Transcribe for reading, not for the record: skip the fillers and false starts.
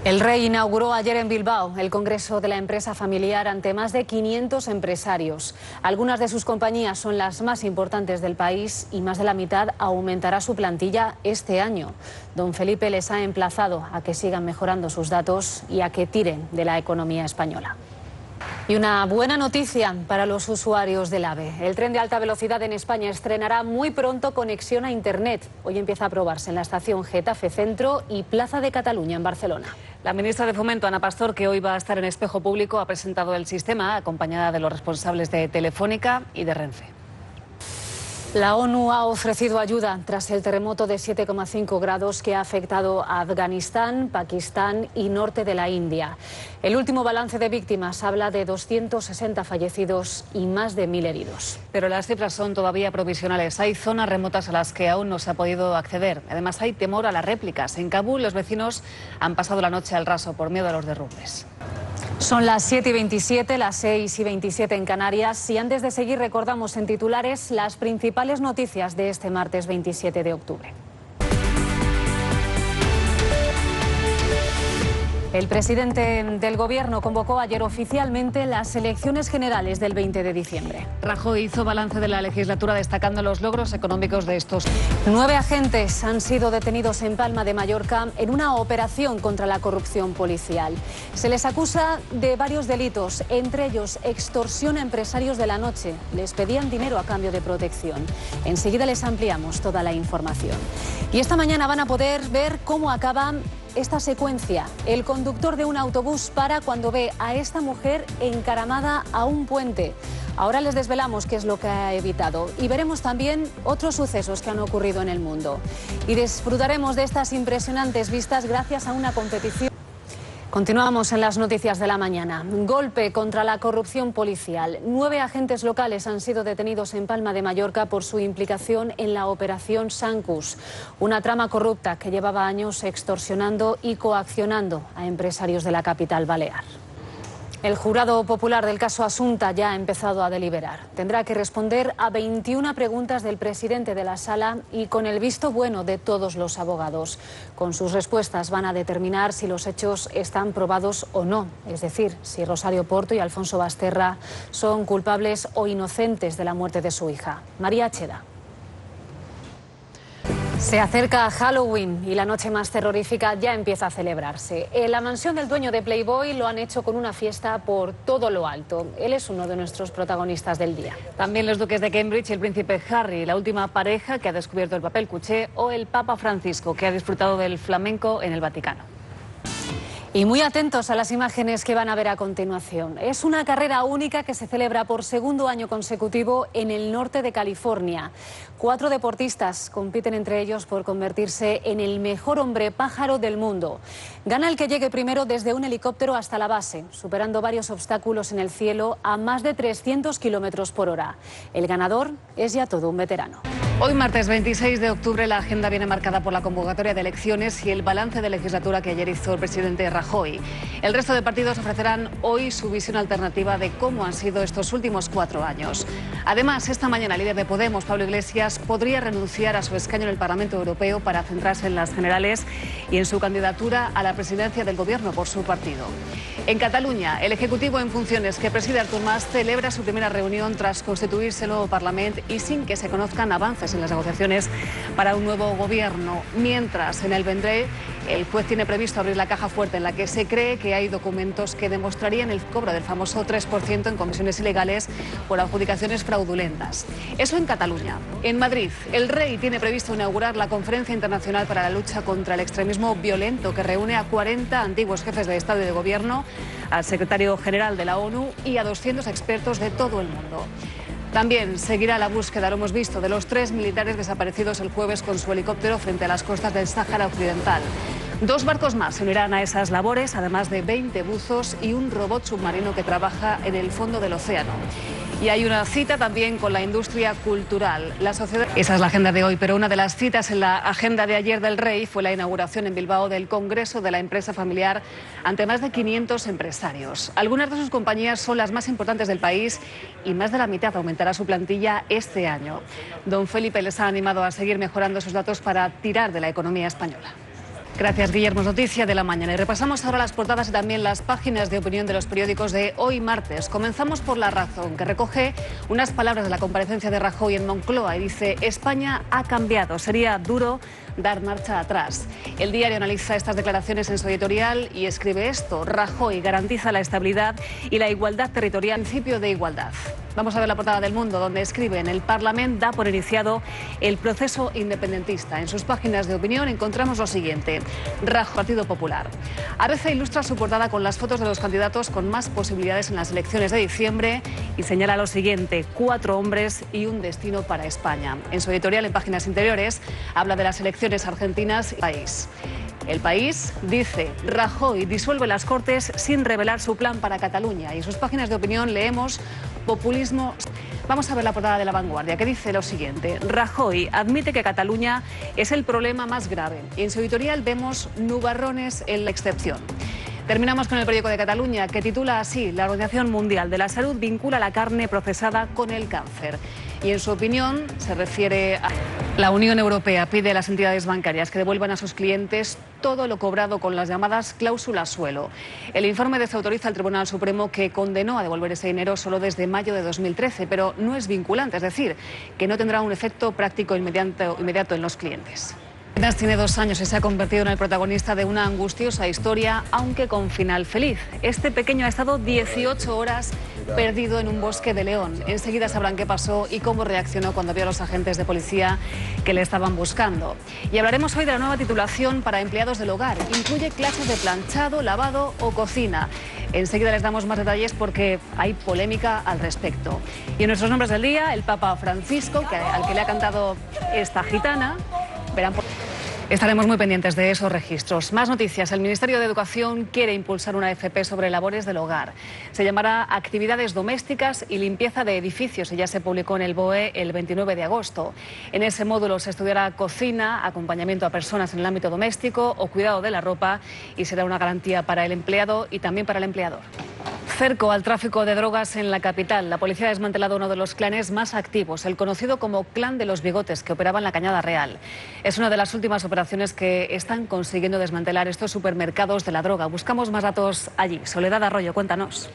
El Rey inauguró ayer en Bilbao el Congreso de la Empresa Familiar ante más de 500 empresarios. Algunas de sus compañías son las más importantes del país y más de la mitad aumentará su plantilla este año. Don Felipe les ha emplazado a que sigan mejorando sus datos y a que tiren de la economía española. Y una buena noticia para los usuarios del AVE. El tren de alta velocidad en España estrenará muy pronto conexión a Internet. Hoy empieza a probarse en la estación Getafe Centro y Plaza de Cataluña en Barcelona. La ministra de Fomento, Ana Pastor, que hoy va a estar en Espejo Público, ha presentado el sistema acompañada de los responsables de Telefónica y de Renfe. La ONU ha ofrecido ayuda tras el terremoto de 7,5 grados que ha afectado a Afganistán, Pakistán y norte de la India. El último balance de víctimas habla de 260 fallecidos y más de 1000 heridos. Pero las cifras son todavía provisionales. Hay zonas remotas a las que aún no se ha podido acceder. Además, hay temor a las réplicas. En Kabul, los vecinos han pasado la noche al raso por miedo a los derrumbes. Son las 7:27, las 6:27 en Canarias y antes de seguir recordamos en titulares las principales noticias de este martes 27 de octubre. El presidente del Gobierno convocó ayer oficialmente las elecciones generales del 20 de diciembre. Rajoy hizo balance de la legislatura destacando los logros económicos de estos. 9 agentes han sido detenidos en Palma de Mallorca en una operación contra la corrupción policial. Se les acusa de varios delitos, entre ellos extorsión a empresarios de la noche. Les pedían dinero a cambio de protección. Enseguida les ampliamos toda la información. Y esta mañana van a poder ver cómo acaba esta secuencia. El conductor de un autobús para cuando ve a esta mujer encaramada a un puente. Ahora les desvelamos qué es lo que ha evitado y veremos también otros sucesos que han ocurrido en el mundo. Y disfrutaremos de estas impresionantes vistas gracias a una competición. Continuamos en las noticias de la mañana. Golpe contra la corrupción policial. 9 agentes locales han sido detenidos en Palma de Mallorca por su implicación en la operación Sancus, una trama corrupta que llevaba años extorsionando y coaccionando a empresarios de la capital balear. El jurado popular del caso Asunta ya ha empezado a deliberar. Tendrá que responder a 21 preguntas del presidente de la sala y con el visto bueno de todos los abogados. Con sus respuestas van a determinar si los hechos están probados o no. Es decir, si Rosario Porto y Alfonso Basterra son culpables o inocentes de la muerte de su hija. María Cheda. Se acerca Halloween y la noche más terrorífica ya empieza a celebrarse. En la mansión del dueño de Playboy lo han hecho con una fiesta por todo lo alto. Él es uno de nuestros protagonistas del día. También los duques de Cambridge y el príncipe Harry, la última pareja que ha descubierto el papel cuché, o el Papa Francisco, que ha disfrutado del flamenco en el Vaticano. Y muy atentos a las imágenes que van a ver a continuación. Es una carrera única que se celebra por segundo año consecutivo en el norte de California. 4 deportistas compiten entre ellos por convertirse en el mejor hombre pájaro del mundo. Gana el que llegue primero desde un helicóptero hasta la base, superando varios obstáculos en el cielo a más de 300 kilómetros por hora. El ganador es ya todo un veterano. Hoy, martes 26 de octubre, la agenda viene marcada por la convocatoria de elecciones y el balance de legislatura que ayer hizo el presidente Rajoy. El resto de partidos ofrecerán hoy su visión alternativa de cómo han sido estos últimos 4 años. Además, esta mañana el líder de Podemos, Pablo Iglesias, podría renunciar a su escaño en el Parlamento Europeo para centrarse en las generales y en su candidatura a la presidencia del Gobierno por su partido. En Cataluña, el Ejecutivo en funciones que preside Artur Mas celebra su primera reunión tras constituirse el nuevo Parlamento y sin que se conozcan avances en las negociaciones para un nuevo gobierno. Mientras, en el Vendrell, el juez tiene previsto abrir la caja fuerte en la que se cree que hay documentos que demostrarían el cobro del famoso 3% en comisiones ilegales por adjudicaciones fraudulentas. Eso en Cataluña. En Madrid, el Rey tiene previsto inaugurar la Conferencia Internacional para la Lucha contra el Extremismo Violento, que reúne a 40 antiguos jefes de Estado y de Gobierno, al secretario general de la ONU y a 200 expertos de todo el mundo. También seguirá la búsqueda, lo hemos visto, de los 3 militares desaparecidos el jueves con su helicóptero frente a las costas del Sáhara Occidental. 2 barcos más se unirán a esas labores, además de 20 buzos y un robot submarino que trabaja en el fondo del océano. Y hay una cita también con la industria cultural. La sociedad... Esa es la agenda de hoy, pero una de las citas en la agenda de ayer del Rey fue la inauguración en Bilbao del Congreso de la Empresa Familiar ante más de 500 empresarios. Algunas de sus compañías son las más importantes del país y más de la mitad aumentará su plantilla este año. Don Felipe les ha animado a seguir mejorando sus datos para tirar de la economía española. Gracias, Guillermo. Noticia de la mañana. Y repasamos ahora las portadas y también las páginas de opinión de los periódicos de hoy martes. Comenzamos por La Razón, que recoge unas palabras de la comparecencia de Rajoy en Moncloa y dice: España ha cambiado, sería duro dar marcha atrás. El diario analiza estas declaraciones en su editorial y escribe esto: Rajoy garantiza la estabilidad y la igualdad territorial, principio de igualdad. Vamos a ver la portada del Mundo, donde escriben: el Parlamento da por iniciado el proceso independentista. En sus páginas de opinión encontramos lo siguiente: Rajoy, Partido Popular. ABC ilustra su portada con las fotos de los candidatos con más posibilidades en las elecciones de diciembre y señala lo siguiente: 4 hombres y un destino para España. En su editorial, en páginas interiores, habla de las elecciones argentinas y el país. El País dice: Rajoy disuelve las Cortes sin revelar su plan para Cataluña. Y en sus páginas de opinión leemos: populismo. Vamos a ver la portada de La Vanguardia, que dice lo siguiente: Rajoy admite que Cataluña es el problema más grave. Y en su editorial vemos nubarrones en la excepción. Terminamos con el periódico de Cataluña, que titula así: la Organización Mundial de la Salud vincula la carne procesada con el cáncer. Y en su opinión se refiere a... La Unión Europea pide a las entidades bancarias que devuelvan a sus clientes todo lo cobrado con las llamadas cláusulas suelo. El informe desautoriza al Tribunal Supremo, que condenó a devolver ese dinero solo desde mayo de 2013, pero no es vinculante, es decir, que no tendrá un efecto práctico inmediato en los clientes. Tiene 2 años y se ha convertido en el protagonista de una angustiosa historia, aunque con final feliz. Este pequeño ha estado 18 horas perdido en un bosque de León. Enseguida sabrán qué pasó y cómo reaccionó cuando vio a los agentes de policía que le estaban buscando. Y hablaremos hoy de la nueva titulación para empleados del hogar. Incluye clases de planchado, lavado o cocina. Enseguida les damos más detalles porque hay polémica al respecto. Y en nuestros nombres del día, el Papa Francisco, al que le ha cantado esta gitana. Verán Estaremos muy pendientes de esos registros. Más noticias. El Ministerio de Educación quiere impulsar una FP sobre labores del hogar. Se llamará Actividades Domésticas y Limpieza de Edificios y ya se publicó en el BOE el 29 de agosto. En ese módulo se estudiará cocina, acompañamiento a personas en el ámbito doméstico o cuidado de la ropa, y será una garantía para el empleado y también para el empleador. Cerco al tráfico de drogas en la capital. La policía ha desmantelado uno de los clanes más activos, el conocido como Clan de los Bigotes, que operaba en la Cañada Real. Es una de las últimas operaciones que están consiguiendo desmantelar estos supermercados de la droga. Buscamos más datos allí. Soledad Arroyo, cuéntanos.